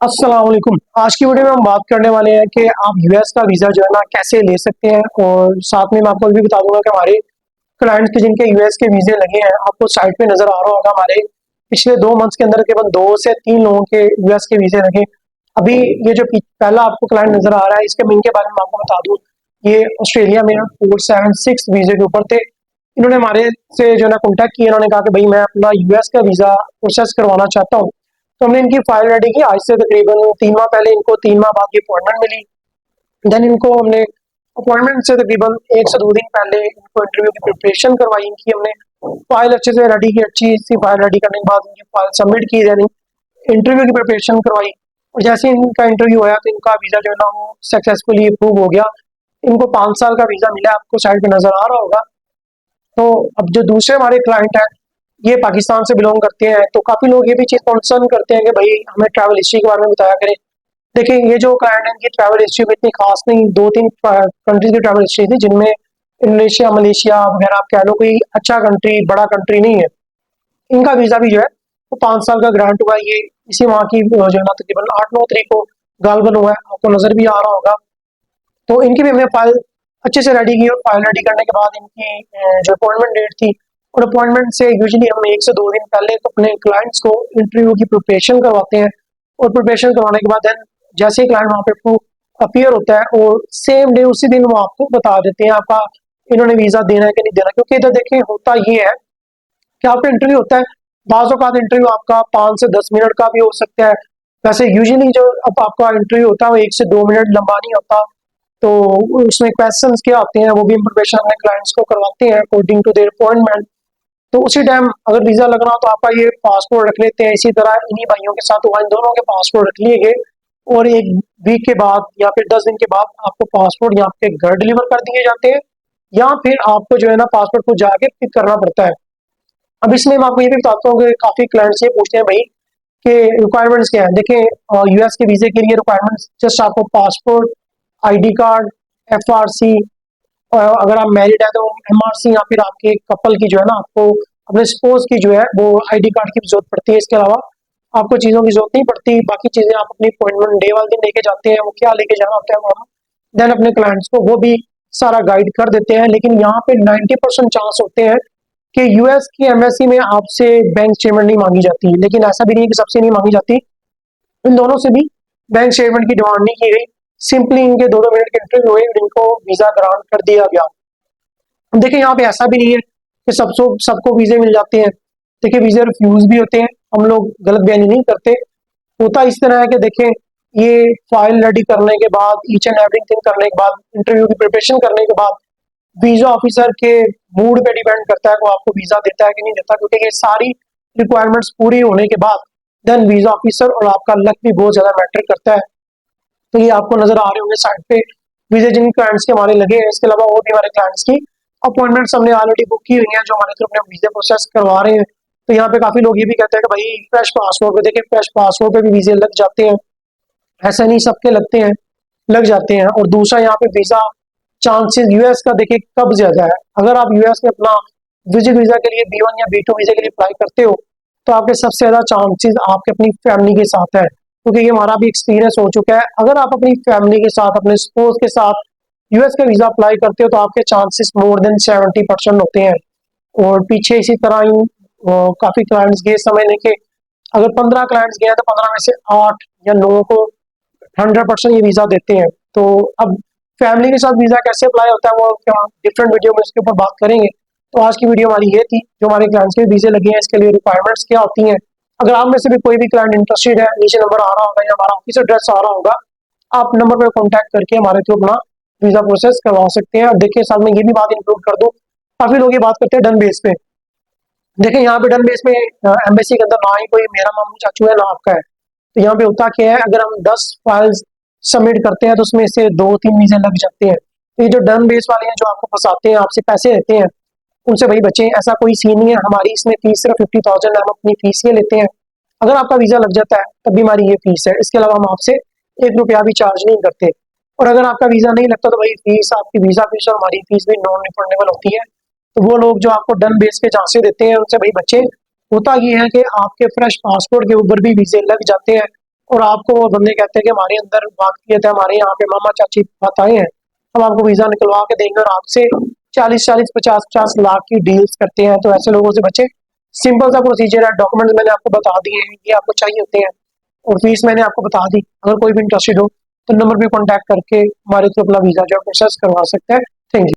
अस्सलाम वालेकुम। आज की वीडियो में हम बात करने वाले हैं कि आप यूएस का वीज़ा जो है ना कैसे ले सकते हैं, और साथ में मैं आपको ये भी बता दूंगा कि हमारे क्लाइंट्स के जिनके यूएस के वीज़े लगे हैं, आपको साइट पे नज़र आ रहा होगा हमारे पिछले 2 मंथ्स के अंदर केवल 2 से 3 लोगों के यूएस के वीज़े लगे। अभी ये जो पहला आपको क्लाइंट नज़र आ रहा है, इसके मैं इनके बारे में आपको बता दूँ। ये ऑस्ट्रेलिया में 476 वीज़े के ऊपर थे। इन्होंने हमारे से जो है ना कॉन्टैक्ट किया, इन्होंने कहा कि भाई मैं अपना यूएस का वीज़ा प्रोसेस करवाना चाहता हूँ। तो हमने इनकी फाइल रेडी की। आज से तकरीबन 3 माह पहले इनको 3 माह बाद की अपॉइंटमेंट मिली। देन इनको हमने अपॉइंटमेंट से तकरीबन 1 से 2 दिन पहले इनको इंटरव्यू की प्रिपरेशन करवाई। इनकी हमने फाइल अच्छे से रेडी की। अच्छी सी फाइल रेडी करने के बाद इनकी फाइल सबमिट की, यानी इंटरव्यू की प्रिपरेशन करवाई। और जैसे ही इनका इंटरव्यू आया तो इनका वीज़ा जो है ना वो सक्सेसफुली अप्रूव हो गया। इनको 5 साल का वीज़ा मिला, आपको साइड पे नज़र आ रहा होगा। तो अब जो दूसरे हमारे क्लाइंट हैं, ये पाकिस्तान से बिलोंग करते हैं। तो काफ़ी लोग ये भी चीज़ कंसर्न करते हैं कि भाई हमें ट्रैवल हिस्ट्री के बारे में बताया करें। देखिए, ये जो क्लाइंट है इनकी ट्रैवल हिस्ट्री भी इतनी खास नहीं। 2-3 कंट्रीज की ट्रैवल हिस्ट्री थी, जिनमें इंडोनेशिया, मलेशिया वगैरह आप कह लो, कोई अच्छा कंट्री, बड़ा कंट्री नहीं है। इनका वीज़ा भी जो है वो 5 साल का ग्रांट हुआ है। ये इसी माह की जो है ना तकरीबन 8-9 तारीख को गालबन हुआ है, आपको नज़र भी आ रहा होगा। तो इनकी भी हमने फाइल अच्छे से रेडी की, और फाइल रेडी करने के बाद इनकी जो अपॉइंटमेंट डेट थी, और अपॉइंटमेंट से यूजुअली हम 1 से 2 दिन पहले तो अपने क्लाइंट्स को इंटरव्यू की प्रिपरेशन करवाते हैं। और प्रिपरेशन करवाने के बाद देन जैसे ही क्लाइंट वहाँ पे अपीयर होता है, और सेम डे उसी दिन वो आपको बता देते हैं आपका इन्होंने वीज़ा देना है कि नहीं देना। क्योंकि इधर देखें होता ये है कि आपका इंटरव्यू होता है, बाज़ औक़ात इंटरव्यू आपका 5 से 10 मिनट का भी हो सकता है। वैसे यूजुअली जो अब आपका इंटरव्यू होता है वो 1 से 2 मिनट लंबा नहीं होता। तो उसमें क्वेश्चंस क्या आते हैं वो भी हम प्रिपरेशन अपने क्लाइंट्स को करवाते हैं अकॉर्डिंग टू देयर अपॉइंटमेंट। तो उसी टाइम अगर वीज़ा लगना हो तो आपका ये पासपोर्ट रख लेते हैं। इसी तरह इन्हीं भाइयों के साथ हुआ, इन दोनों के पासपोर्ट रख लिए गए, और 1 वीक के बाद या फिर 10 दिन के बाद आपको पासपोर्ट यहाँ पे घर डिलीवर कर दिए जाते हैं, या फिर आपको जो है ना पासपोर्ट को जाके पिक करना पड़ता है। अब इसमें मैं आपको ये भी बताता हूँ कि काफ़ी क्लाइंट्स ये पूछते हैं भाई कि रिक्वायरमेंट्स क्या है। देखिए, यूएस के वीज़े के लिए रिक्वायरमेंट्स जस्ट आपको पासपोर्ट, आईडी कार्ड, एफआरसी, अगर आप मैरिड है तो एमआरसी, या फिर आपके कपल की जो है ना आपको अपने स्पोज की जो है वो आईडी कार्ड की जरूरत पड़ती है। इसके अलावा आपको चीज़ों की जरूरत नहीं पड़ती। बाकी चीज़ें आप अपनी अपॉइंटमेंट डे वाले दिन लेके जाते हैं, वो क्या लेके जाना होता है वो हम देन अपने क्लाइंट्स को वो भी सारा गाइड कर देते हैं। लेकिन यहाँ पे 90% चांस होते हैं कि यूएस की एमबेसी में आपसे बैंक स्टेटमेंट नहीं मांगी जाती। लेकिन ऐसा भी नहीं है कि सबसे नहीं मांगी जाती, इन दोनों से भी बैंक स्टेटमेंट की डिमांड नहीं की गई। सिंपली इनके 2-2 मिनट के इंटरव्यू हुए और इनको वीज़ा ग्रांट कर दिया गया। देखिए, यहाँ पे ऐसा भी नहीं है कि सबको वीज़े मिल जाते हैं। देखिए, वीज़े रिफ्यूज़ भी होते हैं, हम लोग गलत बयानी नहीं करते। होता इस तरह है कि देखें, ये फाइल रेडी करने के बाद, ईच एंड एवरीथिंग करने के बाद, इंटरव्यू की प्रिपरेशन करने के बाद, वीज़ा ऑफिसर के मूड पे डिपेंड करता है वो आपको वीज़ा देता है कि नहीं देता। क्योंकि ये सारी रिक्वायरमेंट्स पूरी होने के बाद देन वीज़ा ऑफिसर और आपका लक भी बहुत ज़्यादा मैटर करता है। तो ये आपको नज़र आ रहे होंगे साइड पे वीज़े जिन क्लाइंट्स के हमारे लगे हैं। इसके अलावा और भी हमारे क्लाइंट्स की अपॉइंटमेंट्स हमने ऑलरेडी बुक की हुई हैं, जो हमारे थ्रू अपने वीज़े प्रोसेस करवा रहे हैं। तो यहाँ पे काफ़ी लोग ये भी कहते हैं कि भाई फ्रेश पासपोर्ट पे, देखिए फ्रेश पासपोर्ट पे भी वीज़े लग जाते हैं। ऐसा नहीं, सबके लगते हैं, लग जाते हैं। और दूसरा यहाँ पे वीज़ा चांसेस यूएस का देखिए कब ज़्यादा है। अगर आप यूएस में अपना विजिट वीज़ा के लिए B1 या B2 वीज़ा के लिए अप्लाई करते हो, तो आपके सबसे ज़्यादा चांसेस आपके अपनी फैमिली के साथ है। क्योंकि ये हमारा भी एक्सपीरियंस हो चुका है। अगर आप अपनी फैमिली के साथ, अपने स्पोज के साथ यूएस का वीज़ा अप्लाई करते हो, तो आपके चांसेस मोर देन 70% होते हैं। और पीछे इसी तरह ही काफ़ी क्लाइंट्स गए समझने के, अगर 15 क्लाइंट्स गए हैं तो 15 में से 8 या 9 को 100% ये वीज़ा देते हैं। तो अब फैमिली के साथ वीज़ा कैसे अप्लाई होता है वो क्या डिफरेंट वीडियो में इसके ऊपर बात करेंगे। तो आज की वीडियो हमारी ये थी, जो हमारे क्लाइंट्स के वीज़े लगे हैं इसके लिए रिक्वायरमेंट्स क्या होती हैं। अगर आप में से भी कोई भी क्लाइंट इंटरेस्टेड है, नीचे नंबर आ रहा होगा या हमारा ऑफिस एड्रेस आ रहा होगा, आप नंबर पर कॉन्टैक्ट करके हमारे थ्रू अपना वीज़ा प्रोसेस करवा सकते हैं। और देखिए, साथ में ये भी बात इंक्लूड कर दूँ, काफ़ी लोग ये बात करते हैं डन बेस पे। देखिए, यहाँ पे डन बेस में एम्बेसी के अंदर ना ही कोई मेरा मामू चाचू है ना आपका है। तो यहाँ पे होता क्या है, अगर हम 10 फाइल्स सबमिट करते हैं तो उसमें से 2-3 वीज़े लग जाते हैं। तो ये जो डन बेस वाले हैं, जो आपको फंसाते हैं, आपसे पैसे लेते हैं, उनसे भाई बचें। ऐसा कोई सीन नहीं है। हमारी इसमें फीस सिर्फ 50,000 है, हम अपनी फीस ये लेते हैं। अगर आपका वीज़ा लग जाता है तब भी हमारी ये फीस है। इसके अलावा हम आपसे 1 रुपया भी चार्ज नहीं करते। और अगर आपका वीज़ा नहीं लगता तो भाई फीस आपकी वीज़ा फीस और हमारी फीस भी नॉन रिफंडेबल होती है। तो वो लोग जो आपको डन बेस पे झांसे देते हैं, उनसे भाई बच्चे। होता ये है कि आपके फ्रेश पासपोर्ट के ऊपर भी वीज़े लग जाते हैं, और आपको वो बंदे कहते हैं कि हमारे अंदर वाकफियत है, हमारे यहाँ पे मामा चाची बात आए हैं, हम आपको वीजा निकलवा के देंगे और आपसे 40-40, 50-50 लाख की डील्स करते हैं। तो ऐसे लोगों से बचे। सिंपल सा प्रोसीजर है, डॉक्यूमेंट्स मैंने आपको बता दिए हैं, ये आपको चाहिए होते हैं, और फीस मैंने आपको बता दी। अगर कोई भी इंटरेस्टेड हो तो नंबर पे कांटेक्ट करके हमारे थ्रू अपना वीजा जो है प्रोसेस करवा सकते हैं। Thank you.